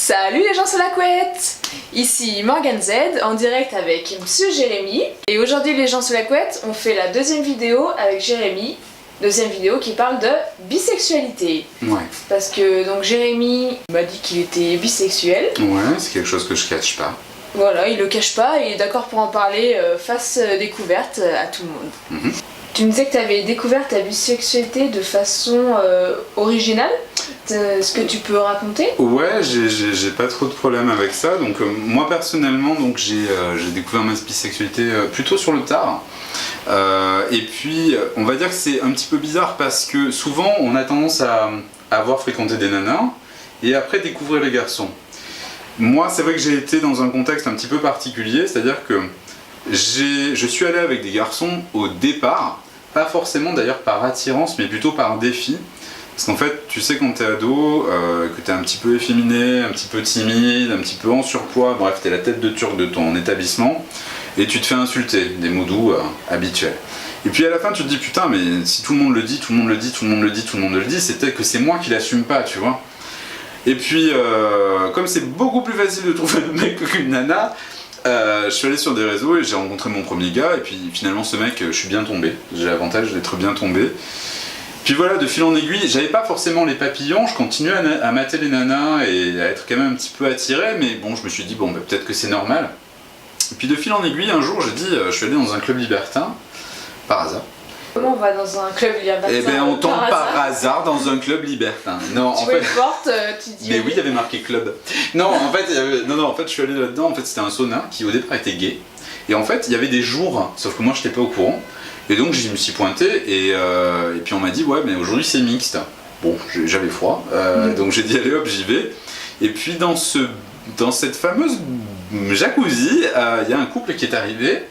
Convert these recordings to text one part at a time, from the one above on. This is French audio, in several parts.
Salut les gens sur la couette! Ici Morgane Z en direct avec Monsieur Jérémy. Et aujourd'hui les gens sur la couette, on fait la deuxième vidéo avec Jérémy. Deuxième vidéo qui parle de bisexualité. Ouais. Parce que donc Jérémy m'a dit qu'il était bisexuel. Ouais, c'est quelque chose que je cache pas. Voilà, il le cache pas et il est d'accord pour en parler face découverte à tout le monde. Tu me disais que tu avais découvert ta bisexualité de façon originale. Est-ce que tu peux raconter? Ouais, j'ai pas trop de problème avec ça. Donc moi personnellement, donc j'ai découvert ma bisexualité plutôt sur le tard. Et puis on va dire que c'est un petit peu bizarre parce que souvent on a tendance à avoir fréquenté des nanas et après découvrir les garçons. Moi c'est vrai que j'ai été dans un contexte un petit peu particulier, c'est-à-dire que je suis allé avec des garçons au départ, pas forcément d'ailleurs par attirance mais plutôt par défi. Parce qu'en fait, tu sais quand t'es ado, que t'es un petit peu efféminé, un petit peu timide, un petit peu en surpoids, bref, t'es la tête de turc de ton établissement, et tu te fais insulter, des mots doux habituels. Et puis à la fin, tu te dis, putain, mais si tout le monde le dit, tout le monde le dit, tout le monde le dit, tout le monde le dit, c'est peut-être que c'est moi qui l'assume pas, tu vois. Et puis, comme c'est beaucoup plus facile de trouver un mec qu'une nana, je suis allé sur des réseaux et j'ai rencontré mon premier gars, et puis finalement, ce mec, je suis bien tombé. J'ai l'avantage d'être bien tombé. Puis voilà, de fil en aiguille, j'avais pas forcément les papillons, je continuais à mater les nanas et à être quand même un petit peu attiré, mais bon, je me suis dit, bon, bah, peut-être que c'est normal. Et puis de fil en aiguille, un jour, j'ai dit, je suis allé dans un club libertin, par hasard. Comment on va dans un club libertin? Eh ben, on tombe par hasard dans un club libertin. Non, tu vois une porte, tu dis... Mais oui, il y avait marqué club. Non, en fait, en fait, je suis allé là-dedans, en fait, c'était un sauna qui au départ était gay. Et en fait, il y avait des jours, sauf que moi, je n'étais pas au courant. Et donc je me suis pointé et puis on m'a dit ouais mais aujourd'hui c'est mixte. Bon j'avais froid, donc j'ai dit allez hop j'y vais. Et puis dans cette fameuse jacuzzi, il y a un couple qui est arrivé.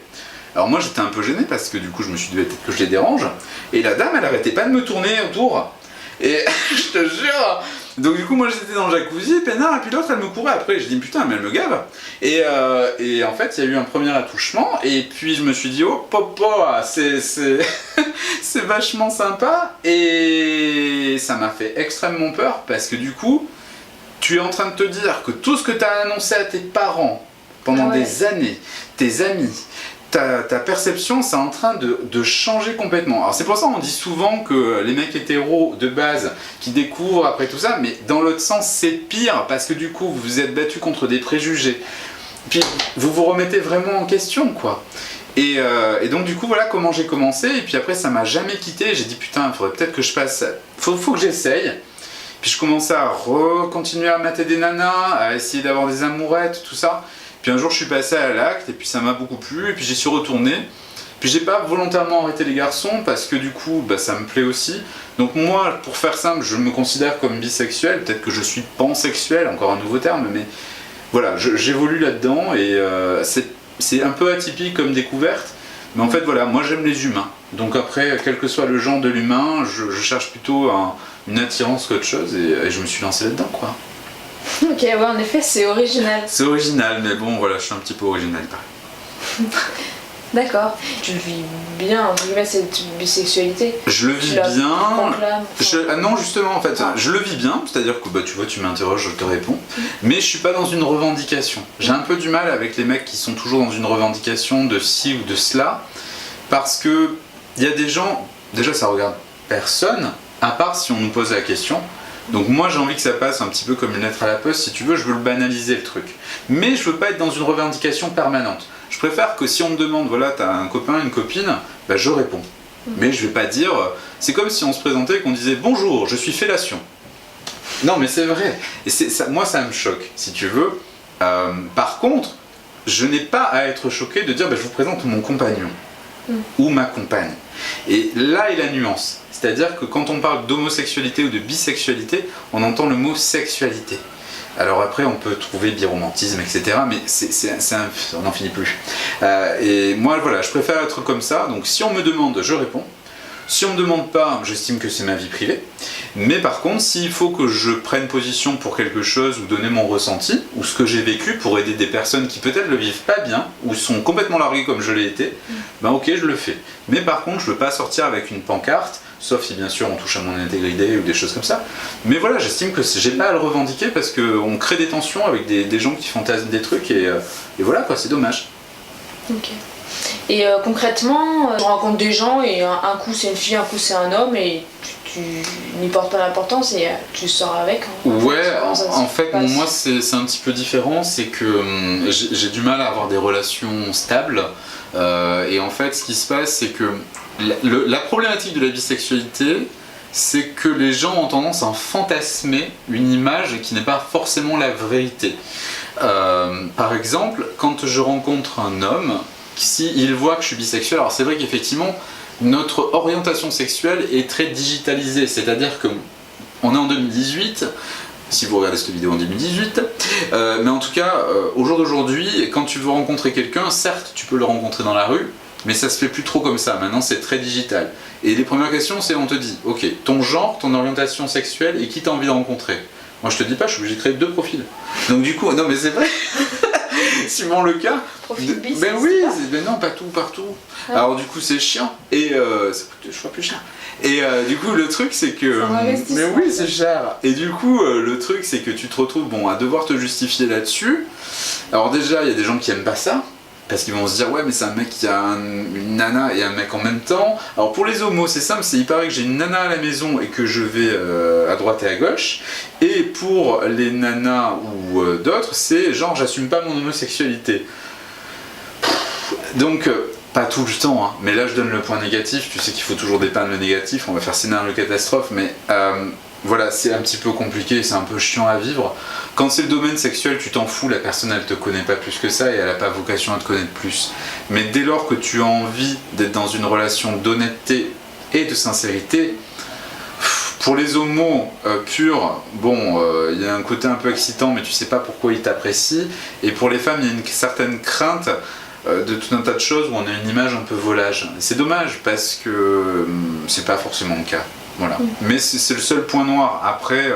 Alors moi j'étais un peu gêné parce que du coup je me suis dit peut-être que je les dérange. Et la dame elle arrêtait pas de me tourner autour. Et je te jure. Donc du coup moi j'étais dans le jacuzzi, peinard, et puis l'autre elle me courait après, je dis putain mais elle me gave. Et en fait il y a eu un premier attouchement, et puis je me suis dit oh papa c'est vachement sympa, et ça m'a fait extrêmement peur, parce que du coup tu es en train de te dire que tout ce que tu as annoncé à tes parents pendant des années, tes amis, ta perception, c'est en train de changer complètement. Alors c'est pour ça qu'on dit souvent que les mecs hétéros de base qui découvrent après tout ça, mais dans l'autre sens c'est pire, parce que du coup vous vous êtes battu contre des préjugés. Puis vous vous remettez vraiment en question quoi. Et donc du coup voilà comment j'ai commencé, et puis après ça m'a jamais quitté, j'ai dit putain il faudrait peut-être que je passe, faut que j'essaye. Puis je commençais à continuer à mater des nanas, à essayer d'avoir des amourettes, tout ça. Puis un jour je suis passé à l'acte et puis ça m'a beaucoup plu, et puis j'y suis retourné. Puis j'ai pas volontairement arrêté les garçons parce que du coup bah, ça me plaît aussi. Donc moi pour faire simple je me considère comme bisexuel, peut-être que je suis pansexuel, encore un nouveau terme, mais voilà j'évolue là-dedans et c'est un peu atypique comme découverte. Mais en fait voilà, moi j'aime les humains. Donc après quel que soit le genre de l'humain, je cherche plutôt une attirance qu'autre chose, et je me suis lancé là-dedans quoi. Ok, ouais, en effet, c'est original. C'est original, mais bon, voilà, je suis un petit peu original, pareil. D'accord. Tu le vis bien, entre guillemets, cette bisexualité? Je le vis bien. Non, justement, en fait, je le vis bien, c'est-à-dire que, bah, tu vois, tu m'interroges, je te réponds, mais je suis pas dans une revendication. J'ai un peu du mal avec les mecs qui sont toujours dans une revendication de ci ou de cela, parce que il y a des gens, déjà, ça regarde personne, à part si on nous pose la question. Donc moi j'ai envie que ça passe un petit peu comme une lettre à la poste, si tu veux, je veux le banaliser le truc. Mais je veux pas être dans une revendication permanente. Je préfère que si on me demande, voilà, t'as un copain, une copine, bah je réponds. Mais je vais pas dire, c'est comme si on se présentait et qu'on disait bonjour, je suis fellation. Non mais c'est vrai, et moi ça me choque, si tu veux. Par contre, je n'ai pas à être choqué de dire, bah, je vous présente mon compagnon. Ou ma compagne. Et là est la nuance. C'est-à-dire que quand on parle d'homosexualité ou de bisexualité, on entend le mot sexualité. Alors après on peut trouver biromantisme, etc. Mais on n'en finit plus. Et moi voilà, je préfère être comme ça. Donc si on me demande, je réponds. Si on me demande pas, j'estime que c'est ma vie privée. Mais par contre, s'il faut que je prenne position pour quelque chose ou donner mon ressenti, ou ce que j'ai vécu pour aider des personnes qui peut-être le vivent pas bien, ou sont complètement larguées comme je l'ai été, ben ok, je le fais. Mais par contre, je veux pas sortir avec une pancarte, sauf si bien sûr on touche à mon intégrité ou des choses comme ça. Mais voilà, j'estime que j'ai pas à le revendiquer parce qu'on crée des tensions avec des gens qui fantasment des trucs et voilà quoi, c'est dommage. Ok. Et concrètement, tu rencontres des gens et un coup c'est une fille, un coup c'est un homme et tu n'y portes pas l'importance et tu sors avec. Ouais, en fait moi c'est un petit peu différent, c'est que j'ai du mal à avoir des relations stables et en fait ce qui se passe c'est que la problématique de la bisexualité c'est que les gens ont tendance à fantasmer une image qui n'est pas forcément la vérité. Par exemple, quand je rencontre un homme, s'il voit que je suis bisexuel, alors c'est vrai qu'effectivement notre orientation sexuelle est très digitalisée, c'est-à-dire que on est en 2018, si vous regardez cette vidéo en 2018, mais en tout cas au jour d'aujourd'hui, quand tu veux rencontrer quelqu'un, certes tu peux le rencontrer dans la rue, mais ça se fait plus trop comme ça, maintenant c'est très digital. Et les premières questions c'est on te dit, ok, ton genre, ton orientation sexuelle et qui t'as envie de rencontrer. Moi je te dis pas, je suis obligé de créer 2 profils. Donc du coup, non mais c'est vrai. Suivant le cas. Profil bis, ben oui, ben non, pas tout, partout. Ah. Alors du coup c'est chiant et ça coûte 2 fois plus cher. Et du coup le truc c'est que. Mais oui c'est cher. Et du coup le truc c'est que tu te retrouves à devoir te justifier là-dessus. Alors déjà il y a des gens qui aiment pas ça. Parce qu'ils vont se dire ouais mais c'est un mec qui a une nana et un mec en même temps. Alors pour les homos c'est simple, il paraît que j'ai une nana à la maison et que je vais à droite et à gauche. Et pour les nanas ou d'autres c'est genre j'assume pas mon homosexualité. Donc pas tout le temps hein. Mais là je donne le point négatif, tu sais qu'il faut toujours dépeindre le négatif, on va faire scénario catastrophe mais voilà, c'est un petit peu compliqué, c'est un peu chiant à vivre. Quand c'est le domaine sexuel, tu t'en fous, la personne elle te connaît pas plus que ça et elle a pas vocation à te connaître plus. Mais dès lors que tu as envie d'être dans une relation d'honnêteté et de sincérité, pour les homos purs, il y a un côté un peu excitant mais tu sais pas pourquoi ils t'apprécient. Et pour les femmes, il y a une certaine crainte de tout un tas de choses où on a une image un peu volage. C'est dommage parce que c'est pas forcément le cas. Voilà. Mais c'est le seul point noir. Après,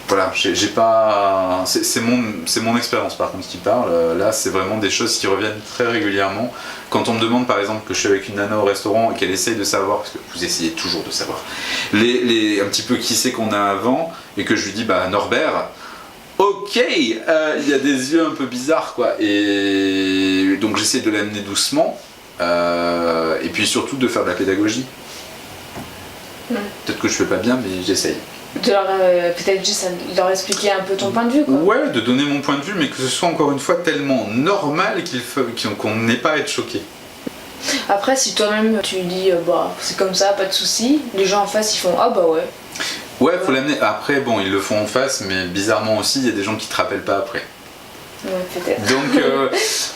voilà, j'ai pas. C'est mon expérience par contre qui parle. Là, c'est vraiment des choses qui reviennent très régulièrement. Quand on me demande par exemple que je suis avec une nana au restaurant et qu'elle essaye de savoir, parce que vous essayez toujours de savoir, un petit peu qui c'est qu'on a avant, et que je lui dis Norbert. Ok, il y a des yeux un peu bizarres quoi. Et donc j'essaie de l'amener doucement. Et puis surtout de faire de la pédagogie. Peut-être que je fais pas bien, mais j'essaye. Peut-être juste leur expliquer un peu ton point de vue quoi. Ouais, de donner mon point de vue, mais que ce soit encore une fois tellement normal qu'on n'ait pas à être choqué. Après, si toi-même tu dis c'est comme ça, pas de soucis, les gens en face ils font ah bah ouais. Ouais, faut l'amener. Après, ils le font en face, mais bizarrement aussi, il y a des gens qui te rappellent pas après. Ouais, peut-être.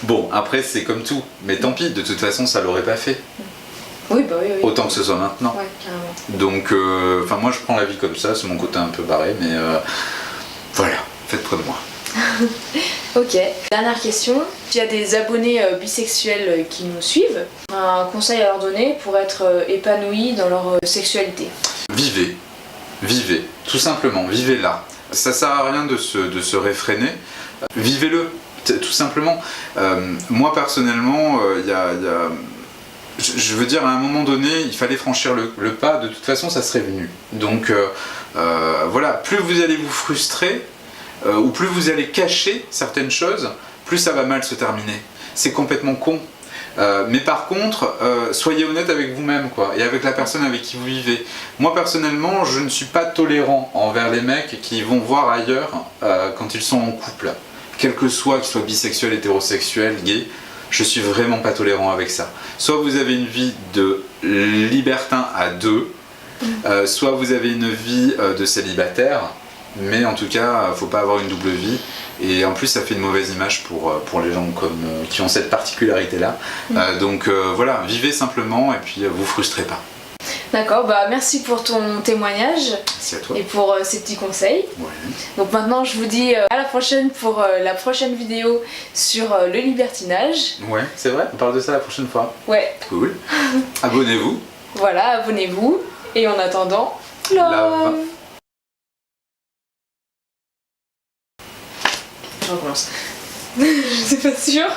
Donc, après, c'est comme tout. Mais tant pis, de toute façon, ça l'aurait pas fait. Oui. Autant que ce soit maintenant. Ouais, carrément. Donc, moi, je prends la vie comme ça, c'est mon côté un peu barré, mais voilà, faites près de moi. Ok. Dernière question. S'il y a des abonnés bisexuels qui nous suivent, un conseil à leur donner pour être épanouis dans leur sexualité. Vivez, tout simplement, vivez-la. Ça sert à rien de se réfréner, vivez-le, tout simplement. Moi personnellement, je veux dire, à un moment donné, il fallait franchir le pas, de toute façon ça serait venu. Donc voilà, plus vous allez vous frustrer, ou plus vous allez cacher certaines choses, plus ça va mal se terminer. C'est complètement con. Mais par contre, soyez honnête avec vous-même quoi, et avec la personne avec qui vous vivez. Moi personnellement, je ne suis pas tolérant envers les mecs qui vont voir ailleurs quand ils sont en couple. Quel que soit, qu'ils soient bisexuels, hétérosexuels, gays, je suis vraiment pas tolérant avec ça. Soit vous avez une vie de libertin à deux, soit vous avez une vie de célibataire, mais en tout cas, faut pas avoir une double vie. Et en plus, ça fait une mauvaise image pour les gens qui ont cette particularité-là. Donc voilà, vivez simplement et puis vous frustrez pas. D'accord, merci pour ton témoignage. Merci à toi. Et pour ces petits conseils. Ouais. Donc maintenant, je vous dis à la prochaine pour la prochaine vidéo sur le libertinage. Ouais, c'est vrai, on parle de ça la prochaine fois. Ouais. Cool. Abonnez-vous. Voilà, abonnez-vous. Et en attendant, love. Je recommence. Je suis pas sûre.